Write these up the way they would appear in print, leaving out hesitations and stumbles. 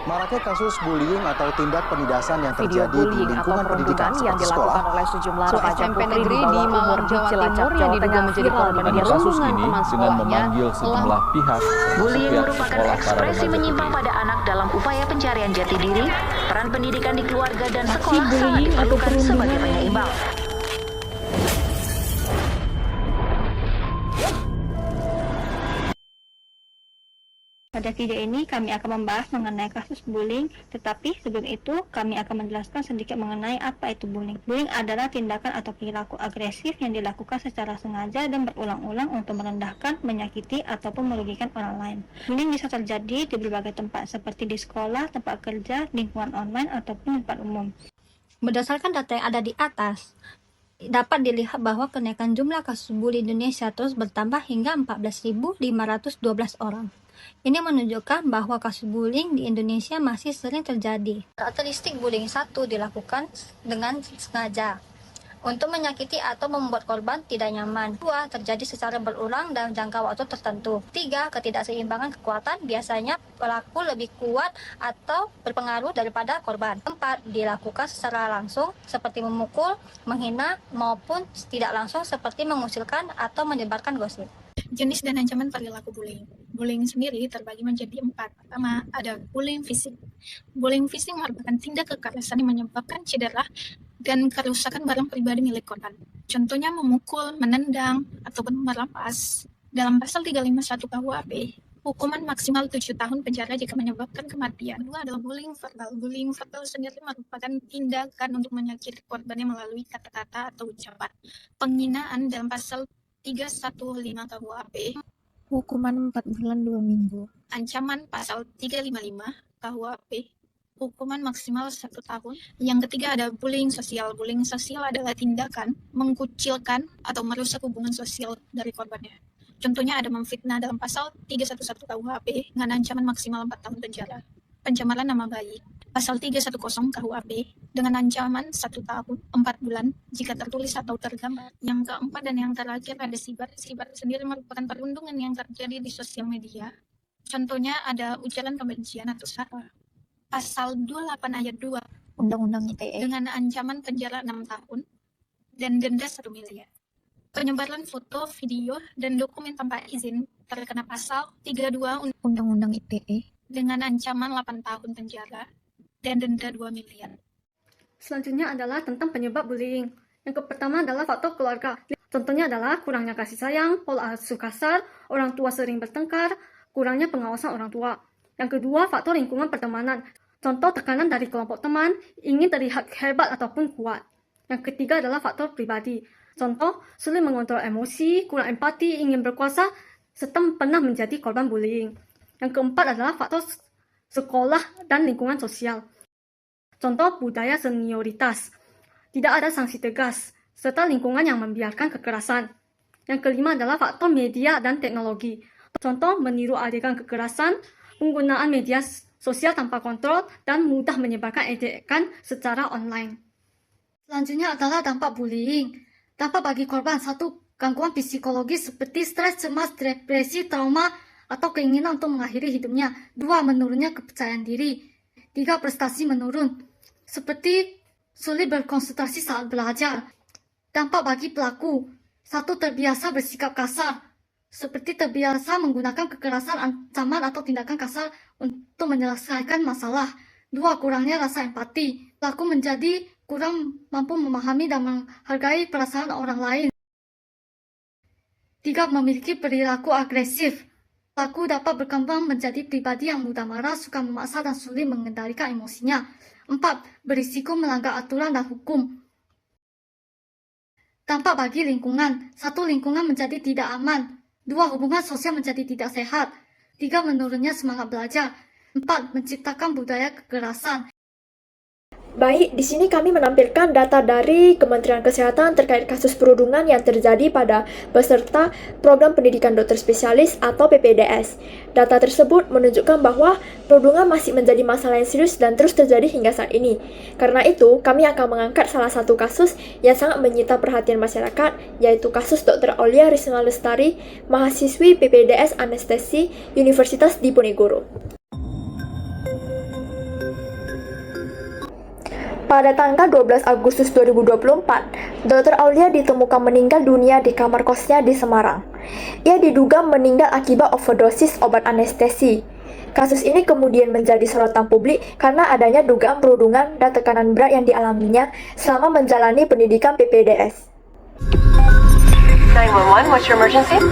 Maraknya kasus bullying atau tindak penindasan yang terjadi di lingkungan pendidikan yang seperti dilakukan sekolah. oleh sejumlah remaja SMP putri negeri di bawah umur di Jawa Cilacap, Timur yang Jawa diduga Tengah menjadi viral korban media kasus sosial. ini dengan memanggil sejumlah pihak Bullying setiap merupakan sekolah para ekspresi remaja menyimpang ini. pada anak dalam upaya pencarian jati diri. Peran pendidikan di keluarga dan Aksi sekolah sangat bullying atau diperlukan sebagai perundungan penyeimbang. Pada video ini kami akan membahas mengenai kasus bullying, tetapi sebelum itu kami akan menjelaskan sedikit mengenai apa itu bullying. Bullying adalah tindakan atau perilaku agresif yang dilakukan secara sengaja dan berulang-ulang untuk merendahkan, menyakiti, ataupun merugikan orang lain. Bullying bisa terjadi di berbagai tempat seperti di sekolah, tempat kerja, lingkungan online, ataupun tempat umum. Berdasarkan data yang ada di atas, dapat dilihat bahwa kenaikan jumlah kasus bully Indonesia terus bertambah hingga 14.512 orang. Ini menunjukkan bahwa kasus bullying di Indonesia masih sering terjadi. Karakteristik bullying 1 dilakukan dengan sengaja untuk menyakiti atau membuat korban tidak nyaman. 2. Terjadi secara berulang dalam jangka waktu tertentu. 3. Ketidakseimbangan kekuatan, biasanya pelaku lebih kuat atau berpengaruh daripada korban. 4. Dilakukan secara langsung seperti memukul, menghina, maupun tidak langsung seperti mengusilkan atau menyebarkan gosip. Jenis dan ancaman perilaku bullying. Bullying sendiri terbagi menjadi 4. Pertama, ada bullying fisik. Bullying fisik merupakan tindak kekerasan yang menyebabkan cedera dan kerusakan barang pribadi milik korban. Contohnya memukul, menendang, ataupun merampas. Dalam pasal 351 KUHP, hukuman maksimal 7 tahun penjara jika menyebabkan kematian. Kedua adalah bullying verbal. Bullying verbal sendiri merupakan tindakan untuk menyakiti korbannya melalui kata-kata atau ucapan. Penghinaan dalam pasal 315 KUHP, Hukuman 4 bulan 2 minggu. ancaman pasal 355 KUHP, hukuman maksimal 1 tahun. Yang ketiga ada bullying sosial. Bullying sosial adalah tindakan mengkucilkan atau merusak hubungan sosial dari korbannya. Contohnya ada memfitnah dalam pasal 311 KUHP dengan ancaman maksimal 4 tahun penjara. Pencemaran nama baik, pasal 310 KUHP dengan ancaman 1 tahun 4 bulan jika tertulis atau tergambar. Yang keempat dan yang terakhir ada siber. Siber sendiri merupakan perundungan yang terjadi di sosial media. Contohnya ada ujaran kebencian atau sara. Pasal 28 ayat 2 Undang-Undang ITE dengan ancaman penjara 6 tahun dan denda 1 miliar. Penyebaran foto, video, dan dokumen tanpa izin terkena pasal 32 Undang-Undang ITE dengan ancaman 8 tahun penjara dan denda 2 miliar. Selanjutnya adalah tentang penyebab bullying. Yang pertama adalah faktor keluarga. Contohnya adalah kurangnya kasih sayang, pola asuh kasar, orang tua sering bertengkar, kurangnya pengawasan orang tua. Yang kedua, faktor lingkungan pertemanan. Contoh tekanan dari kelompok teman, ingin terlihat hebat ataupun kuat. Yang ketiga adalah faktor pribadi. Contoh, sulit mengontrol emosi, kurang empati, ingin berkuasa, serta pernah menjadi korban bullying. Yang keempat adalah faktor sekolah dan lingkungan sosial. Contoh budaya senioritas, tidak ada sanksi tegas, serta lingkungan yang membiarkan kekerasan. Yang kelima adalah faktor media dan teknologi. Contoh meniru adegan kekerasan, penggunaan media sosial tanpa kontrol, dan mudah menyebarkan ejekan secara online. Selanjutnya adalah dampak bullying. Dampak bagi korban: 1. Gangguan psikologis seperti stres, cemas, depresi, trauma, atau keinginan untuk mengakhiri hidupnya. 2. Menurunnya kepercayaan diri. 3. Prestasi menurun, seperti sulit berkonsentrasi saat belajar. Dampak bagi pelaku: 1. Terbiasa bersikap kasar, seperti terbiasa menggunakan kekerasan, ancaman, atau tindakan kasar untuk menyelesaikan masalah. 2. Kurangnya rasa empati, pelaku menjadi kurang mampu memahami dan menghargai perasaan orang lain. 3. Memiliki perilaku agresif, pelaku dapat berkembang menjadi pribadi yang mudah marah, suka memaksa, dan sulit mengendalikan emosinya. 4. Berisiko melanggar aturan dan hukum. Dampak bagi lingkungan: 1. Lingkungan menjadi tidak aman. 2. Hubungan sosial menjadi tidak sehat. 3. Menurunnya semangat belajar. 4. Menciptakan budaya kekerasan. Baik, di sini kami menampilkan data dari Kementerian Kesehatan terkait kasus perundungan yang terjadi pada peserta program pendidikan dokter spesialis atau PPDS. Data tersebut menunjukkan bahwa perundungan masih menjadi masalah yang serius dan terus terjadi hingga saat ini. Karena itu, kami akan mengangkat salah satu kasus yang sangat menyita perhatian masyarakat, yaitu kasus Dr. Aulia Risma Lestari, mahasiswi PPDS Anestesi Universitas Diponegoro. Pada tanggal 12 Agustus 2024, Dr. Aulia ditemukan meninggal dunia di kamar kosnya di Semarang. Ia diduga meninggal akibat overdosis obat anestesi. Kasus ini kemudian menjadi sorotan publik karena adanya dugaan perundungan dan tekanan berat yang dialaminya selama menjalani pendidikan PPDS. 911, what's your emergency?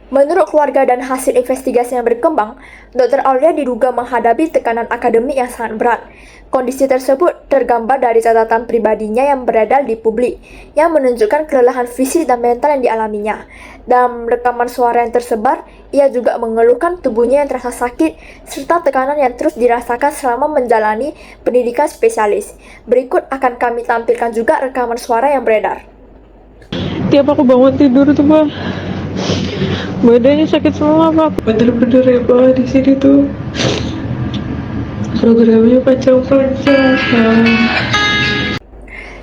Menurut keluarga dan hasil investigasi yang berkembang, Dr. Aulia diduga menghadapi tekanan akademik yang sangat berat. Kondisi tersebut tergambar dari catatan pribadinya yang beredar di publik, yang menunjukkan kelelahan fisik dan mental yang dialaminya. Dalam rekaman suara yang tersebar, ia juga mengeluhkan tubuhnya yang terasa sakit, serta tekanan yang terus dirasakan selama menjalani pendidikan spesialis. Berikut akan kami tampilkan juga rekaman suara yang beredar. Tiap aku bangun tidur tuh, Pak, badannya sakit semua, Pak. Bener-bener ya, Pak, di sini tuh programnya panjang-panjang.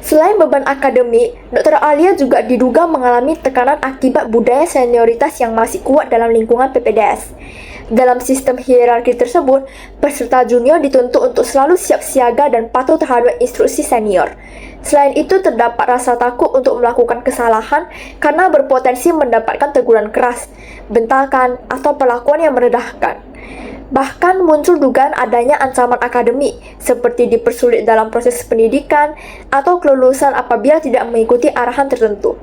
Selain beban akademik, Dr. Aulia juga diduga mengalami tekanan akibat budaya senioritas yang masih kuat dalam lingkungan PPDS. Dalam sistem hierarki tersebut, peserta junior dituntut untuk selalu siap siaga dan patuh terhadap instruksi senior. Selain itu, terdapat rasa takut untuk melakukan kesalahan karena berpotensi mendapatkan teguran keras, bentakan, atau perlakuan yang merendahkan. Bahkan muncul dugaan adanya ancaman akademik, seperti dipersulit dalam proses pendidikan atau kelulusan apabila tidak mengikuti arahan tertentu.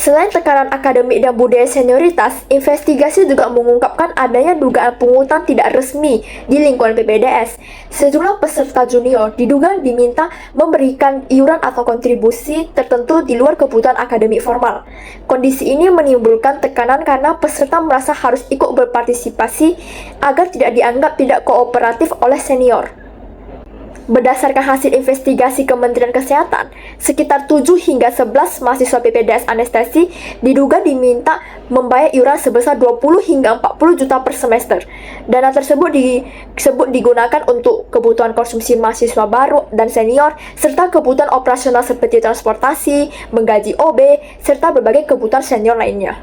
Selain tekanan akademik dan budaya senioritas, investigasi juga mengungkapkan adanya dugaan pungutan tidak resmi di lingkungan PPDS. Sejumlah peserta junior diduga diminta memberikan iuran atau kontribusi tertentu di luar kebutuhan akademik formal. Kondisi ini menimbulkan tekanan karena peserta merasa harus ikut berpartisipasi agar tidak dianggap tidak kooperatif oleh senior. Berdasarkan hasil investigasi Kementerian Kesehatan, sekitar 7 hingga 11 mahasiswa PPDS anestesi diduga diminta membayar iuran sebesar 20 hingga 40 juta per semester. Dana tersebut digunakan untuk kebutuhan konsumsi mahasiswa baru dan senior, serta kebutuhan operasional seperti transportasi, menggaji OB, serta berbagai kebutuhan senior lainnya.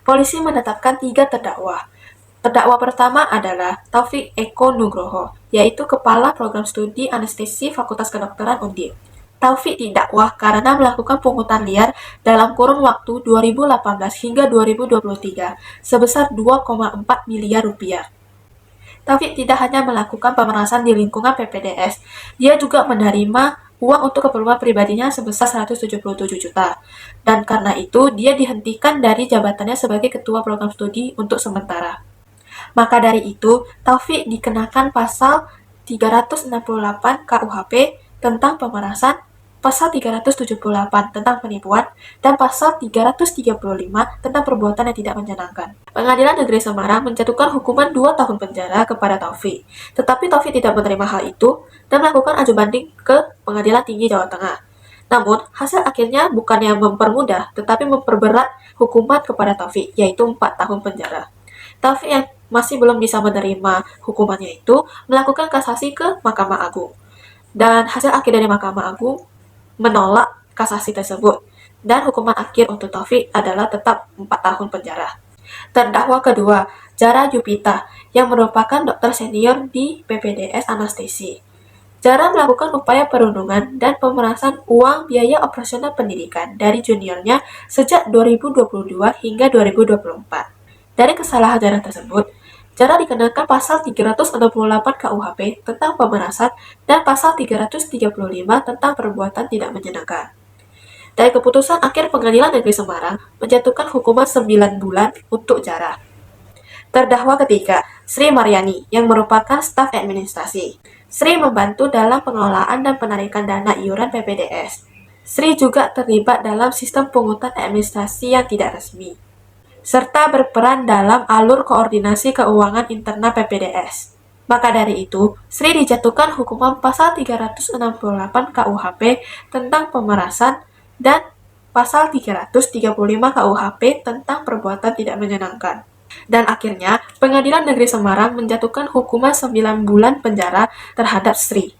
Polisi menetapkan 3 terdakwa. Terdakwa pertama adalah Taufik Eko Nugroho, yaitu Kepala Program Studi Anestesi Fakultas Kedokteran Undip. Taufik didakwa karena melakukan pungutan liar dalam kurun waktu 2018 hingga 2023 sebesar 2,4 miliar rupiah. Taufik tidak hanya melakukan pemerasan di lingkungan PPDS, dia juga menerima uang untuk keperluan pribadinya sebesar 177 juta. Dan karena itu, dia dihentikan dari jabatannya sebagai Ketua Program Studi untuk sementara. Maka dari itu, Taufik dikenakan pasal 368 KUHP tentang pemerasan, pasal 378 tentang penipuan, dan pasal 335 tentang perbuatan yang tidak menyenangkan. Pengadilan Negeri Semarang menjatuhkan hukuman 2 tahun penjara kepada Taufik. Tetapi Taufik tidak menerima hal itu dan melakukan aju banding ke Pengadilan Tinggi Jawa Tengah. Namun, hasil akhirnya bukannya mempermudah, tetapi memperberat hukuman kepada Taufik, yaitu 4 tahun penjara. Taufik yang masih belum bisa menerima hukumannya itu melakukan kasasi ke Mahkamah Agung. Dan hasil akhir dari Mahkamah Agung menolak kasasi tersebut. Dan hukuman akhir untuk Taufik adalah tetap 4 tahun penjara. Terdakwa kedua, Jara Yupita, yang merupakan dokter senior di PPDS Anestesi. Jara melakukan upaya perundungan dan pemerasan uang biaya operasional pendidikan dari juniornya sejak 2022 hingga 2024. Dari kesalahan Jara tersebut, Jara dikenakan pasal 368 KUHP tentang pemerasan dan pasal 335 tentang perbuatan tidak menyenangkan. Dari keputusan akhir Pengadilan Negeri Semarang menjatuhkan hukuman 9 bulan untuk Jara. Terdakwa ketiga, Sri Maryani, yang merupakan staf administrasi. Sri membantu dalam pengelolaan dan penarikan dana iuran PPDS. Sri juga terlibat dalam sistem pungutan administrasi yang tidak resmi, serta berperan dalam alur koordinasi keuangan internal PPDS. Maka dari itu, Sri dijatuhkan hukuman pasal 368 KUHP tentang pemerasan dan pasal 335 KUHP tentang perbuatan tidak menyenangkan. Dan akhirnya, Pengadilan Negeri Semarang menjatuhkan hukuman 9 bulan penjara terhadap Sri.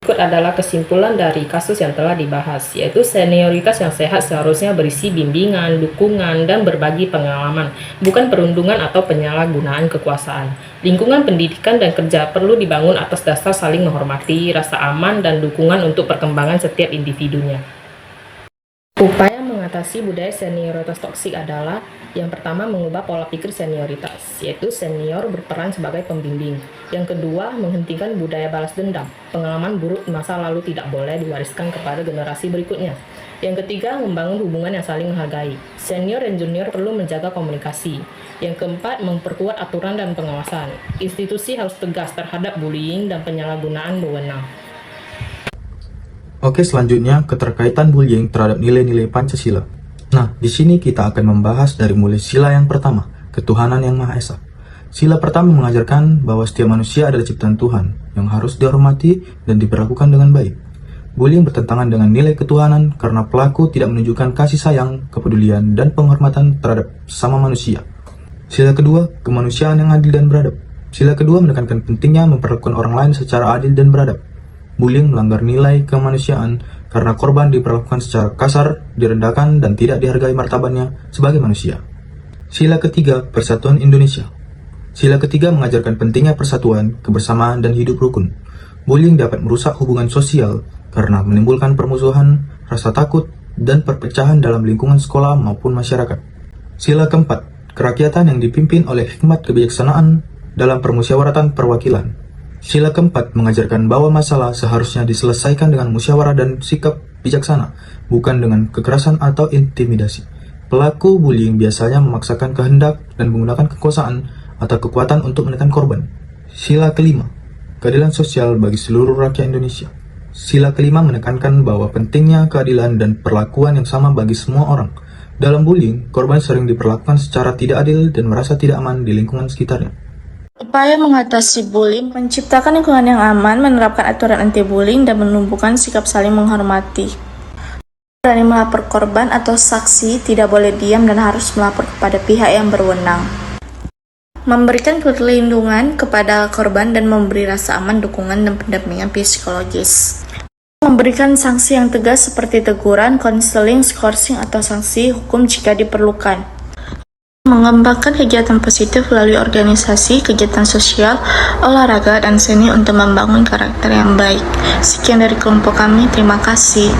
Berikut adalah kesimpulan dari kasus yang telah dibahas, yaitu senioritas yang sehat seharusnya berisi bimbingan, dukungan, dan berbagi pengalaman, bukan perundungan atau penyalahgunaan kekuasaan. Lingkungan pendidikan dan kerja perlu dibangun atas dasar saling menghormati, rasa aman, dan dukungan untuk perkembangan setiap individunya. Upaya mengatasi budaya senioritas toksik adalah yang pertama, mengubah pola pikir senioritas, yaitu senior berperan sebagai pembimbing. Yang kedua, menghentikan budaya balas dendam. Pengalaman buruk masa lalu tidak boleh diwariskan kepada generasi berikutnya. Yang ketiga, membangun hubungan yang saling menghargai. Senior dan junior perlu menjaga komunikasi. Yang keempat, memperkuat aturan dan pengawasan. Institusi harus tegas terhadap bullying dan penyalahgunaan wewenang. Oke, selanjutnya keterkaitan bullying terhadap nilai-nilai Pancasila. Nah, di sini kita akan membahas dari mulai sila yang pertama, ketuhanan yang Maha Esa. Sila pertama mengajarkan bahwa setiap manusia adalah ciptaan Tuhan yang harus dihormati dan diperlakukan dengan baik. Bullying bertentangan dengan nilai ketuhanan karena pelaku tidak menunjukkan kasih sayang, kepedulian, dan penghormatan terhadap sesama manusia. Sila kedua, kemanusiaan yang adil dan beradab. Sila kedua menekankan pentingnya memperlakukan orang lain secara adil dan beradab. Bullying melanggar nilai kemanusiaan karena korban diperlakukan secara kasar, direndahkan, dan tidak dihargai martabatnya sebagai manusia. Sila ketiga, Persatuan Indonesia. Sila ketiga mengajarkan pentingnya persatuan, kebersamaan, dan hidup rukun. Bullying dapat merusak hubungan sosial karena menimbulkan permusuhan, rasa takut, dan perpecahan dalam lingkungan sekolah maupun masyarakat. Sila keempat, kerakyatan yang dipimpin oleh hikmat kebijaksanaan dalam permusyawaratan perwakilan. Sila keempat mengajarkan bahwa masalah seharusnya diselesaikan dengan musyawarah dan sikap bijaksana, bukan dengan kekerasan atau intimidasi. Pelaku bullying biasanya memaksakan kehendak dan menggunakan kekuasaan atau kekuatan untuk menekan korban. Sila kelima, keadilan sosial bagi seluruh rakyat Indonesia. Sila kelima menekankan bahwa pentingnya keadilan dan perlakuan yang sama bagi semua orang. Dalam bullying, korban sering diperlakukan secara tidak adil dan merasa tidak aman di lingkungan sekitarnya. Upaya mengatasi bullying, menciptakan lingkungan yang aman, menerapkan aturan anti-bullying, dan menumbuhkan sikap saling menghormati. Berani melapor korban atau saksi, tidak boleh diam dan harus melapor kepada pihak yang berwenang. Memberikan perlindungan kepada korban dan memberi rasa aman, dukungan, dan pendampingan psikologis. Memberikan sanksi yang tegas seperti teguran, konseling, skorsing, atau sanksi hukum jika diperlukan. Mengembangkan kegiatan positif melalui organisasi, kegiatan sosial, olahraga, dan seni untuk membangun karakter yang baik. Sekian dari kelompok kami, terima kasih.